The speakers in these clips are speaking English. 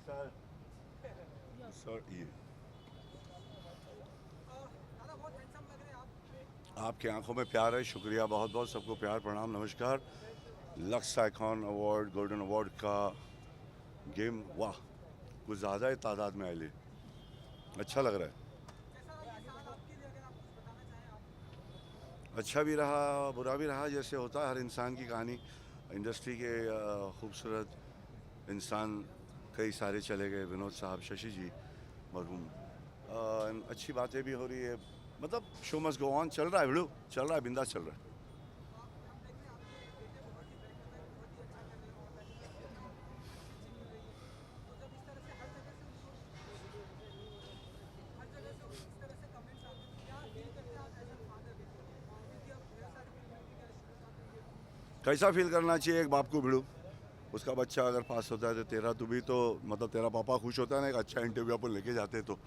Sir ये आपकी आंखों में प्यार है, शुक्रिया बहुत बहुत, सबको प्यार प्रणाम नमस्कार। Lux icon award golden award का गेम, वाह कुछ ज़्यादा ही तादाद में आए, अच्छा लग रहा है। अच्छा भी रहा बुरा भी रहा, जैसे होता है हर इंसान की कहानी। इंडस्ट्री के खूबसूरत इंसान कई सारे चले गए, विनोद साहब, शशि जी मरहूम। अच्छी बातें भी हो रही है, मतलब शो मस्ट गो ऑन, चल रहा है भिड़ू, चल रहा है, बिंदास चल रहा है। कैसा फील करना चाहिए एक बाप को भिड़ू, उसका बच्चा अगर पास होता है तो तेरा तू भी तो, मतलब तेरा पापा खुश होता है ना, एक अच्छा इंटरव्यू अपन लेके जाते तो। साल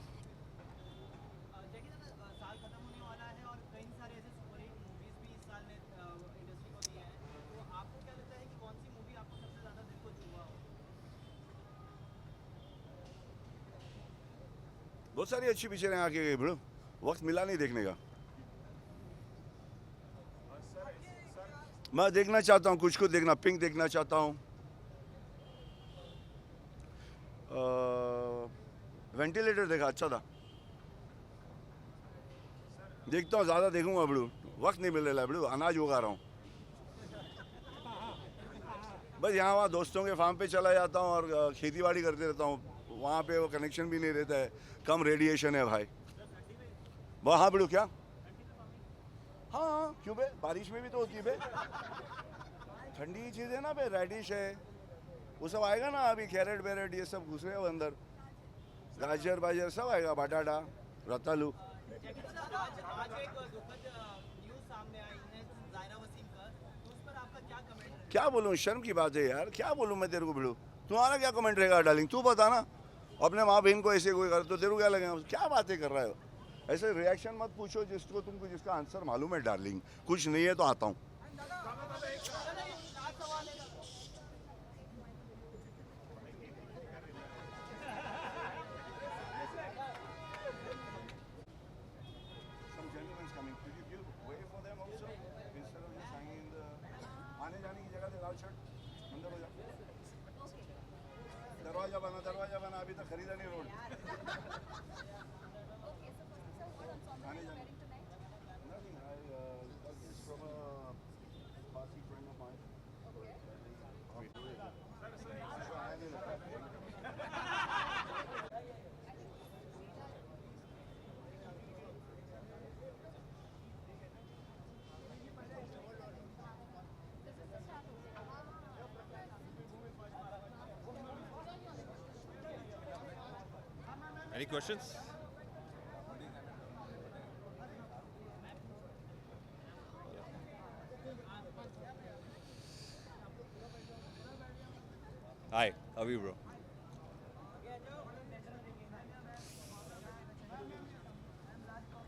खत्म होने वाला है और कई सारे ऐसे सुपरहिट मूवीज भी इस साल ने इंडस्ट्री को दिए हैं, तो आपको क्या लगता है कि कौन सी मूवी आपको सबसे ज्यादा दिल को छुआ हो? बहुत सारी अच्छी पिक्चरें आके गई भिड़ू, वक्त मिला नहीं देखने का। मैं देखना चाहता हूँ कुछ कुछ देखना, पिंक देखना चाहता हूँ, वेंटिलेटर देखा अच्छा था, देखता हूँ, ज़्यादा देखूंगा बड़ू, वक्त नहीं मिल रहा है बड़ू, अनाज उगा रहा हूँ। बस यहाँ वहाँ दोस्तों के फार्म पे चला जाता हूँ और खेती बाड़ी करते रहता हूँ, वहाँ पे वो कनेक्शन भी नहीं रहता है, कम रेडिएशन है भाई। वहाँ बड़ू क्या? हाँ हाँ क्यों बे, बारिश में भी तो होती है बे, ठंडी चीज़ है ना बे, रेडिश है, वो सब आएगा ना अभी, कैरेट वेरेट ये सब घुस रहे हो अंदर, गाजर बाजर सब आएगा, बटाटा, रतालू। आज आज एक दुखद न्यूज सामने आई है जायरा वसीम का, तो उस पर आपका क्या कमेंट है? क्या बोलूँ, शर्म की बात है यार, क्या बोलूँ मैं तेरे को भिड़ू, तुम्हारा क्या कमेंट रहेगा डार्लिंग, तू बता ना। अपने माँ बहन को ऐसे कोई कर तो तेरे को क्या लगेगा, क्या बातें कर रहा है। ऐसे रिएक्शन मत पूछो जिसको तुमको, जिसका आंसर मालूम है डार्लिंग, कुछ नहीं है तो आता हूँ। आने जाने की जगह से लाल शर्ट अंदर हो जा, दरवाजा बना, अभी तक खरीदा नहीं रोड। आने जाने nothing, I got this from a passing friend of mine. आया नहीं लगता। Any questions? Hi, how are you, bro?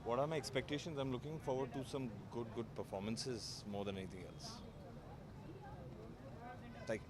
What are my expectations? I'm looking forward to some good performances more than anything else. Like,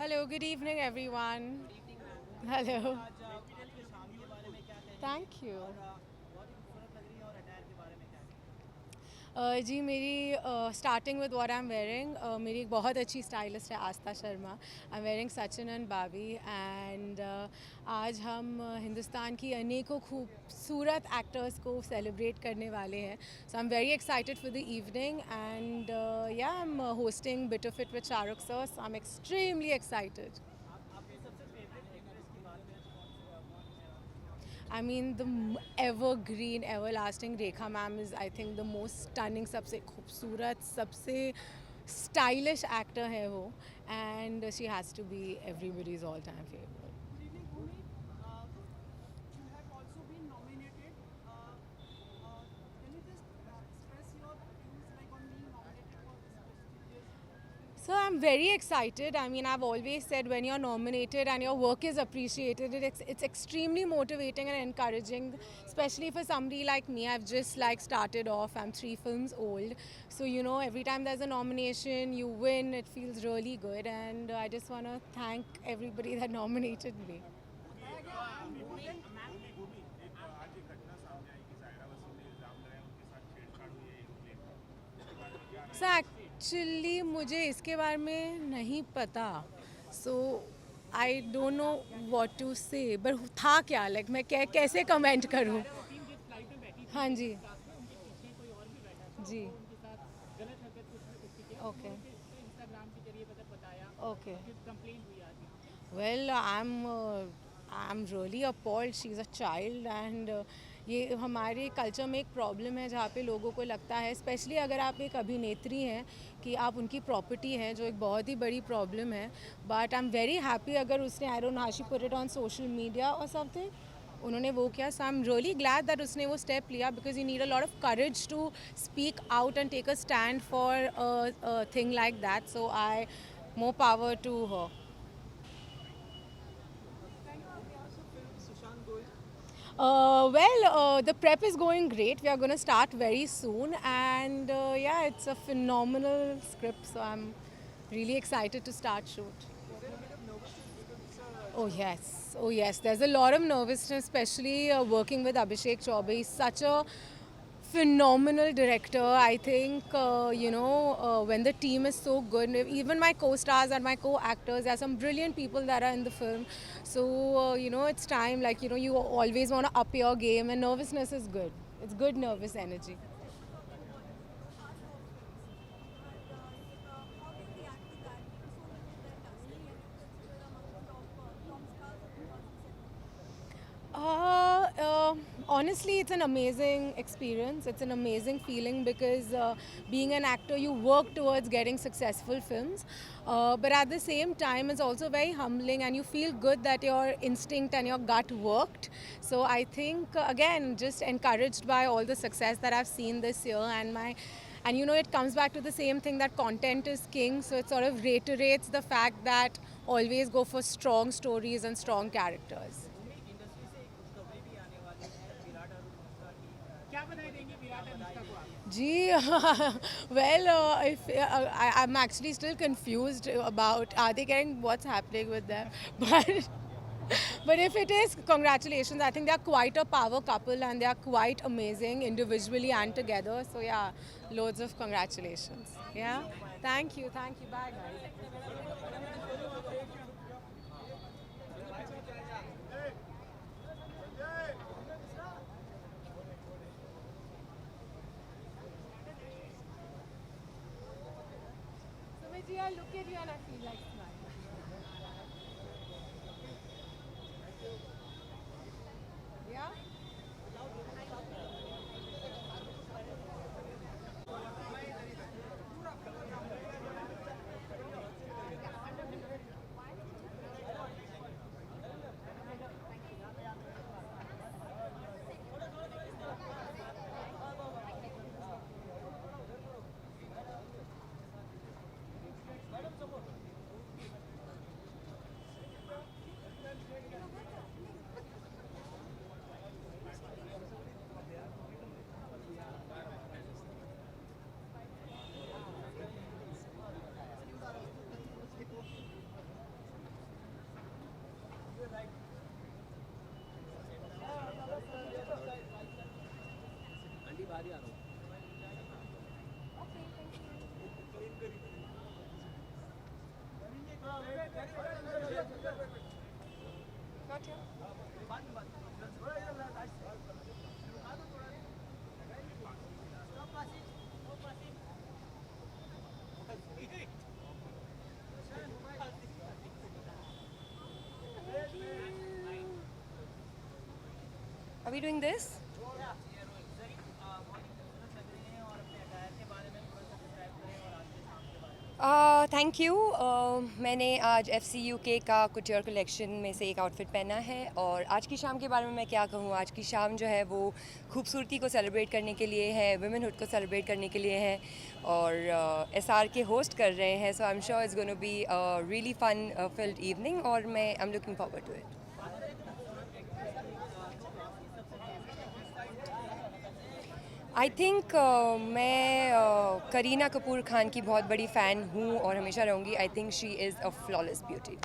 Hello, good evening, everyone. Hello. आज film के शाम के बारे में क्या कहेंगे Thank you. और बहुत ही खूबसूरत लग रही है और अटायर के बारे में क्या कहेंगे जी मेरी starting with what I am wearing मेरी एक बहुत अच्छी स्टाइलिस्ट है Aastha Sharma. I am wearing Sachin and Babi एंड आज हम हिंदुस्तान की अनेकों खूबसूरत एक्टर्स को सेलिब्रेट करने वाले हैं. So I am very excited for the evening and yeah I am hosting bit of it with Shahrukh sir. So I am extremely excited. आपकी सबसे फेवरेट एक्ट्रेस की बात करें तो कौन है I mean, the evergreen, everlasting Rekha ma'am is, I think, the most stunning, सबसे खूबसूरत, सबसे stylish actor है वो, and she has to be everybody's all-time favorite. Good evening, Bhumi. You have also been nominated. Can you just express your views like on being nominated for this prestigious? So I'm very excited. I mean, I've always said when you're nominated and your work is appreciated, it's extremely motivating and encouraging, especially for somebody like me. I've just like started off. I'm 3 films old. So, you know, every time there's a nomination, you win, it feels really good. And I just want to thank everybody that nominated me. So actually मुझे इसके बारे में नहीं पता. So I don't know what to say. But था क्या? Like मैं कैसे कमेंट करूँ? हाँ जी. जी. Okay. Okay. Well, I'm really appalled. She's a child and ये हमारे कल्चर में एक प्रॉब्लम है जहाँ पे लोगों को लगता है, स्पेशली अगर आप एक अभिनेत्री हैं, कि आप उनकी प्रॉपर्टी हैं, जो एक बहुत ही बड़ी प्रॉब्लम है. But I am very happy अगर उसने, I don't know how she put it on social media और समथिंग, उन्होंने वो किया. So I am really glad that उसने वो स्टेप लिया because you need a lot of courage to speak out and take a stand for thing like that. So I more power to her. The prep is going great. We are going to start very soon, and yeah, it's a phenomenal script. So I'm really excited to start shoot. Oh yes, oh yes. There's a lot of nervousness, especially working with Abhishek Chaubey. He's such a phenomenal director. I think when the team is so good, even my co-stars and my co-actors, there are some brilliant people that are in the film. So it's time, like you always want to up your game, and nervousness is good. It's good nervous energy. Honestly, it's an amazing experience. It's an amazing feeling because being an actor, you work towards getting successful films. But at the same time, it's also very humbling and you feel good that your instinct and your gut worked. So I think, again, just encouraged by all the success that I've seen this year and it comes back to the same thing that content is king. So it sort of reiterates the fact that always go for strong stories and strong characters. Industry से एक खुशखबरी भी आने वाली है विराट और अनुष्का की. क्या बधाई देंगे विराट और अनुष्का को आप? Gee, well, I'm actually still confused about are they getting what's happening with them, but if it is, congratulations. I think they're quite a power couple and they're quite amazing individually and together. So yeah, loads of congratulations. Yeah, thank you, bye guys. So I look at you and I feel like smiling. Yeah? Are we doing this? Thank you. मैंने आज FCUK का कुटियर collection में से एक outfit पहना है और आज की शाम के बारे में मैं क्या कहूँ। आज की शाम जो है वो खूबसूरती को सेलिब्रेट करने के लिए है, वुमेनहुड को सेलिब्रेट करने के लिए है और SRK होस्ट कर रहे हैं। So I am sure it's gonna be really fun filled evening और मैं I am looking forward to it. I think मैं करीना कपूर खान की बहुत बड़ी फ़ैन हूँ और हमेशा रहूँगी। I think she is a flawless beauty.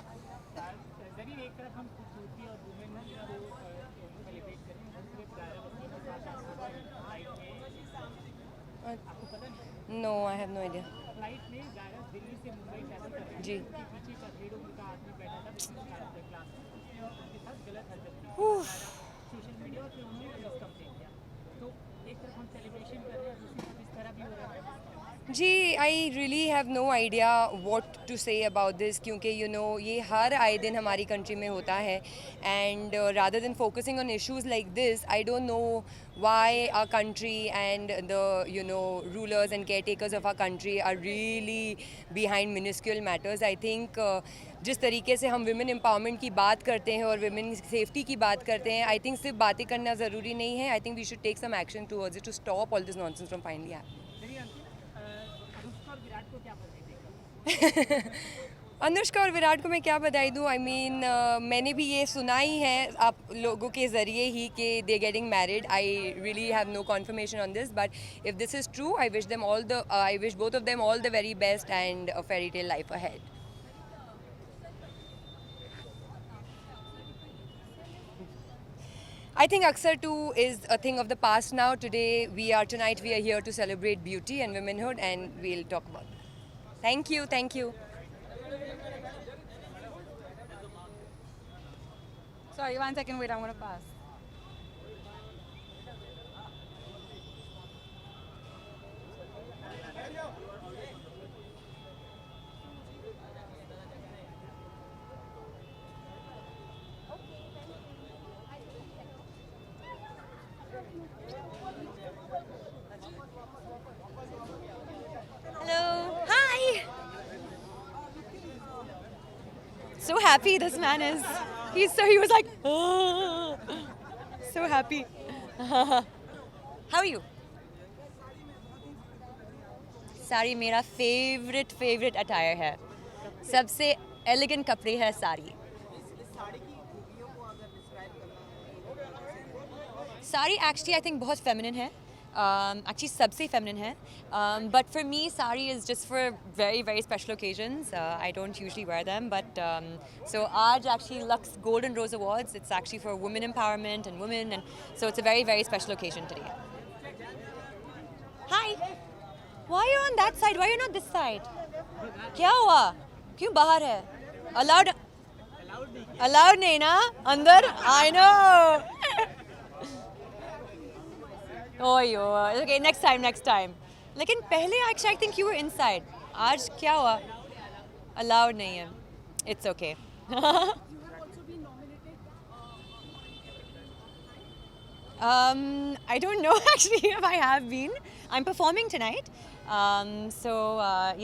No, I have no idea. जी। जी, I really have no idea what to say about this क्योंकि ये हर आए दिन हमारी कंट्री में होता है and rather than focusing on issues like this I don't no why our country and the rulers and caretakers of our country are really behind minuscule matters. I think जिस तरीके से हम women empowerment की बात करते हैं और women safety की बात करते हैं, I think सिर्फ बातें करना ज़रूरी नहीं है. I think we should take some action towards it to stop all this nonsense from finally happening. Anushka और विराट को मैं क्या बधाई दूँ। आई मीन मैंने भी ये सुना ही है आप लोगों के ज़रिए ही कि they getting married. I really have no confirmation on this but if this is true I wish both of them all the very best and a fairy tale life ahead. I think Aksar too is a thing of the past now. Tonight we are here to celebrate beauty and womanhood and we'll talk about that. Thank you, thank you. Sorry, 1 second, wait, I'm gonna pass. Hello, hi. So happy this man is. He was like, oh, so happy. How are you? Sari मेरा favourite attire है। सबसे elegant कपड़े है sari. Sari actually I think बहुत feminine है। Actually सबसे feminine है, but for me sari is just for very special occasions. I don't usually wear them, but so आज actually Lux Golden Rose Awards, it's actually for women empowerment and women, and so it's a very special occasion today. Hi, why are you on that side? Why are you not this side? क्या हुआ? क्यों बाहर है? Allowed नहीं ना अंदर? I know. Okay, next time. लेकिन पहले I think you were inside. आज क्या हुआ? Allowed नहीं है. It's okay. You have also been nominated. I don't know actually if I have been. I'm performing tonight.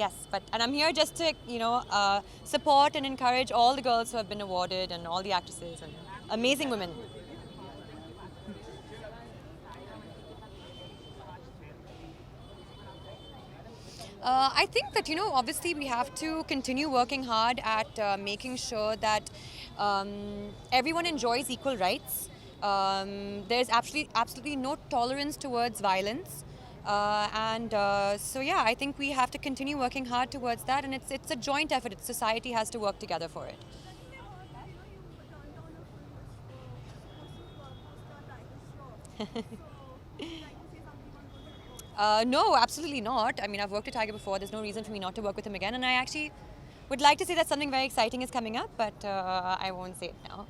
Yes, and I'm here just to support and encourage all the girls who have been awarded and all the actresses and amazing women. I think that obviously we have to continue working hard at making sure that everyone enjoys equal rights. There's absolutely no tolerance towards violence, so yeah, I think we have to continue working hard towards that, and it's a joint effort. Society has to work together for it. No, absolutely not. I mean, I've worked with Tiger before. There's no reason for me not to work with him again. And I actually Would like to say that something very exciting is coming up, but I won't say it now.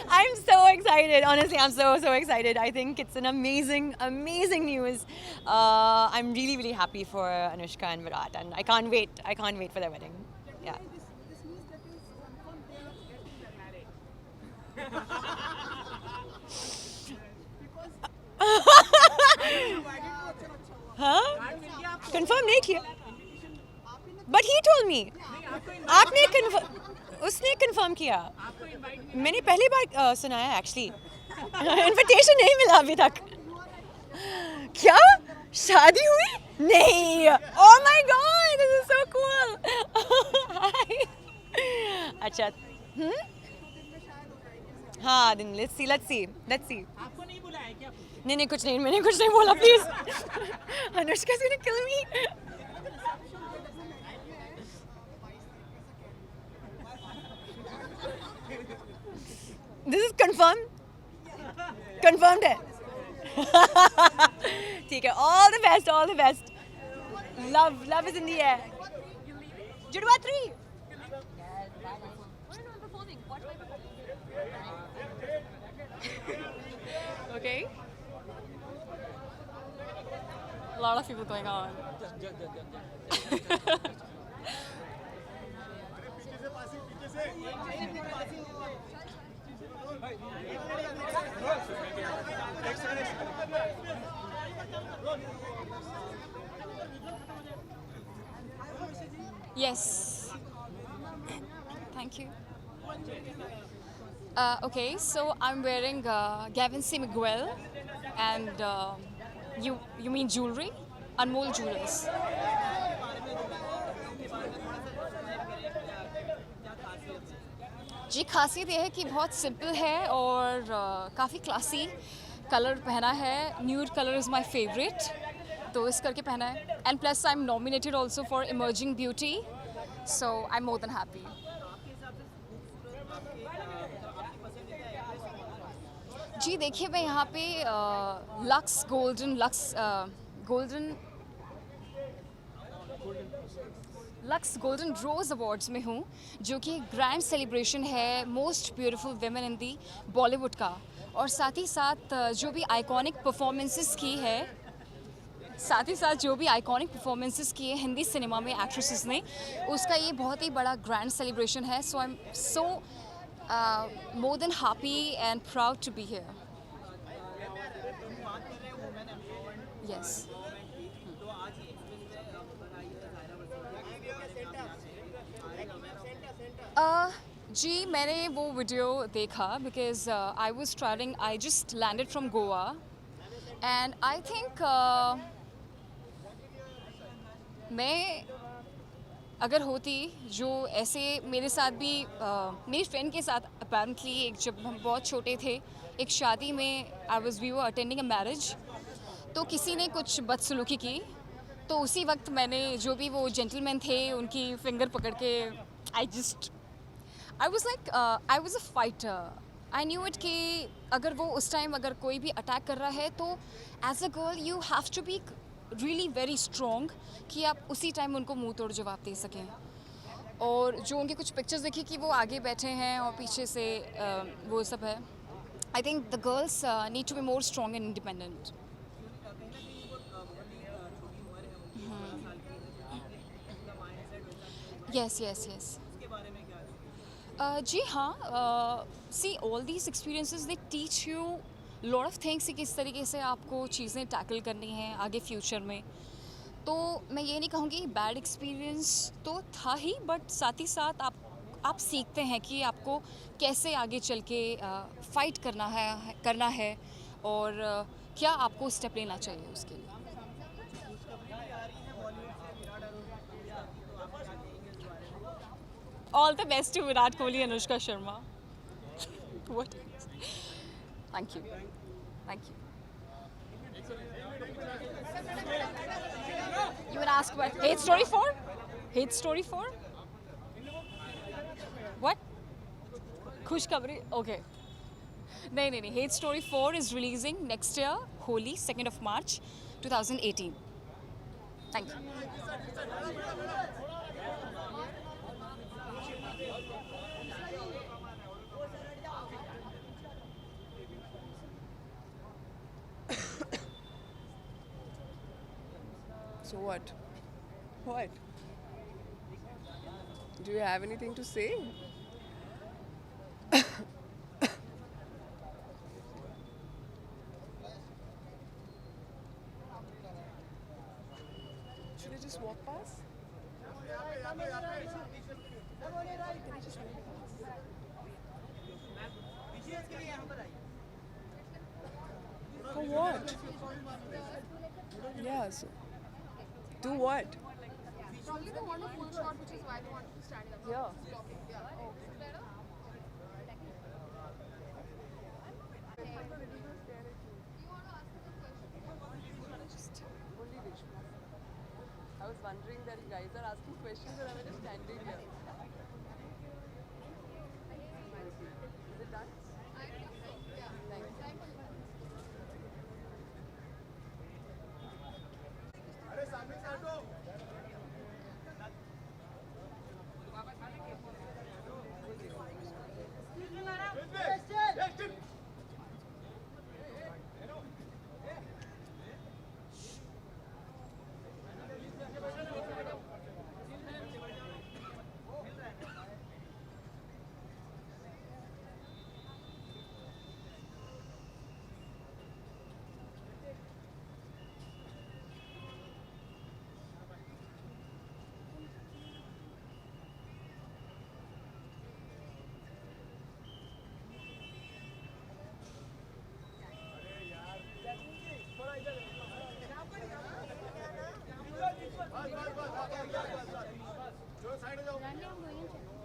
I'm so excited. Honestly, I'm so excited. I think it's an amazing news. I'm really happy for Anushka and Virat, and I can't wait for their wedding. Yeah. This means that is confirmed they are getting married. हाँ? Confirm नहीं किया. But he told me. आपने उसने confirm किया. मैंने पहली बार सुना है actually. Invitation नहीं मिला अभी तक. क्या? शादी हुई? नहीं. Oh my God, this is so cool. अच्छा. हाँ, then let's see. आपको नहीं बुलाया क्या? नहीं कुछ नहीं, मैंने कुछ नहीं बोला please. Anushka is gonna kill me. This is confirmed है. ठीक है, all the best. Love is in the air. Judwa 3. Okay. A lot of people going on. Yes. Thank you. Okay, so I'm wearing Gavin C. Miguel, and you mean jewelry? Anmol Jewelers. जी खासियत ये है कि बहुत simple है और काफ़ी classy colour पहना है. Nude colour is my favourite, तो इस करके पहना है. And plus I am nominated also for emerging beauty, so I am more than happy. जी देखिए, मैं यहाँ पे लक्स गोल्डन रोज़ अवार्ड्स में हूँ, जो कि ग्रैंड सेलिब्रेशन है मोस्ट ब्यूटीफुल वेमेन इन दी बॉलीवुड का. और साथ ही साथ जो भी आइकॉनिक परफॉर्मेंसेस की है हिंदी सिनेमा में एक्ट्रेसेस ने, उसका ये बहुत ही बड़ा ग्रैंड सेलिब्रेशन है. So I am so more than happy and proud to be here. Yes. जी मैंने वो वीडियो देखा because I was traveling, I just landed from Goa and I think मैं अगर होती जो ऐसे मेरे साथ भी मेरी फ्रेंड के साथ अपेरेंटली एक जब हम बहुत छोटे थे एक शादी में we were attending a marriage, तो किसी ने कुछ बदसलूकी की, तो उसी वक्त मैंने जो भी वो जेंटलमैन थे उनकी फिंगर पकड़ के I was a fighter. I knew it कि अगर वो उस टाइम अगर कोई भी अटैक कर रहा है तो as a girl you have to be really very strong कि आप उसी टाइम उनको मुंह तोड़ जवाब दे सकें. और जो उनके कुछ पिक्चर्स देखी कि वो आगे बैठे हैं और पीछे से वो सब है. I think the girls need to be more strong and independent. Yes. जी हाँ, see all these experiences they teach you lot of things कि किस तरीके से आपको चीज़ें टैकल करनी हैं आगे फ्यूचर में. तो मैं ये नहीं कहूँगी बैड एक्सपीरियंस तो था ही, बट साथ ही साथ आप सीखते हैं कि आपको कैसे आगे चल के फ़ाइट करना है और क्या आपको स्टेप लेना चाहिए उसके लिए. All the best to Virat Kohli and Anushka Sharma. What? Thank you. You would ask what? Hate Story 4? What? Khushkhabri? Okay. नहीं, Hate Story 4 is releasing next year, Holi, 2nd of March 2018. Thank you. So what? What? Do you have anything to say? Should I just walk past? For what? Yes. Do what? Probably they want a full shot, which is why they want to stand up. Yeah. I was wondering that you guys are asking questions and I'm just standing here. Is it done? Thanks.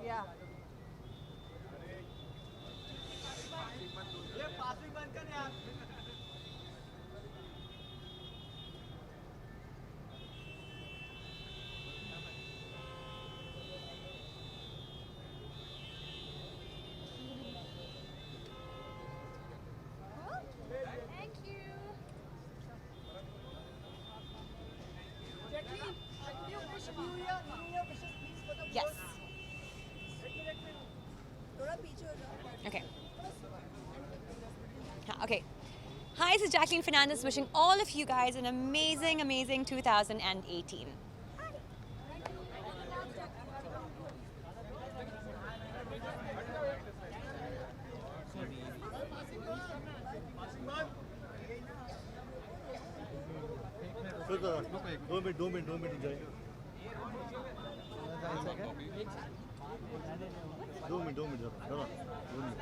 Yeah. Thank you. Yes. Okay. Okay. Hi, this is Jacqueline Fernandez wishing all of you guys an amazing, amazing 2018. दो minute जाएगा 2 minute जरा 2 minute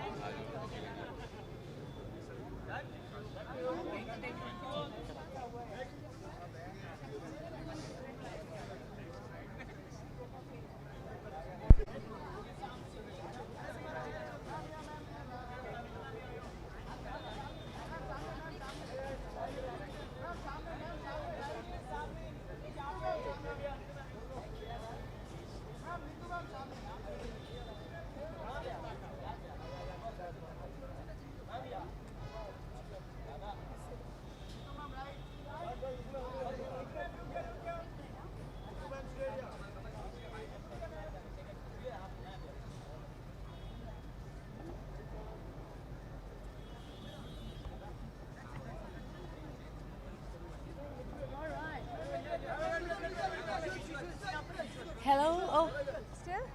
Hello? Oh, still?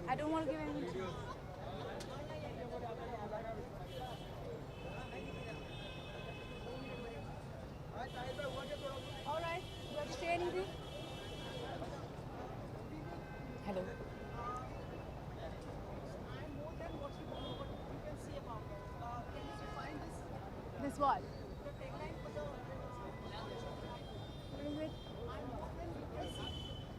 I don't want to give any. Yes, what?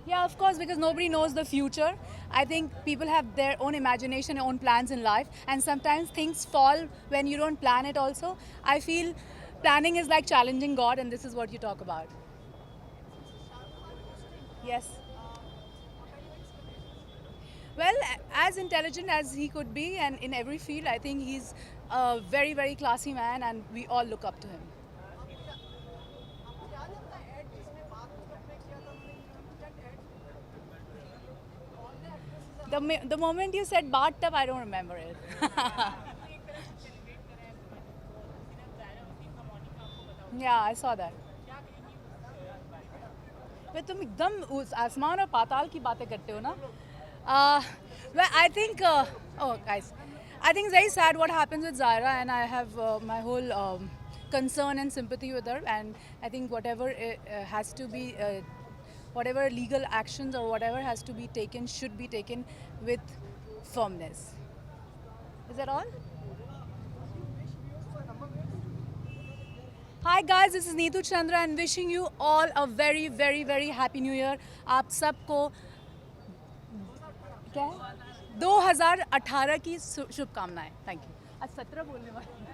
Yeah, of course, because nobody knows the future. I think people have their own imagination, own plans in life, and sometimes things fall when you don't plan it also. I feel planning is like challenging God, and this is what you talk about. Yes. Well, as intelligent as he could be, and in every field, I think he's a very, very classy man, and we all look up to him. The moment you said bathtub, I don't remember it. Yeah, I saw that. वे तुम एकदम उस आसमान और पाताल की बातें करते हो ना? Well, I think, oh guys, I think it's very sad what happens with Zaira, and I have my whole concern and sympathy with her, and I think whatever has to be, whatever legal actions or whatever has to be taken should be taken with firmness. Is that all? Hi guys, this is Neetu Chandra and wishing you all a very, very, very happy new year. आप सबको क्या है? 2018 की शुभकामनाएं. Thank you. आज 17 बोलने वाली.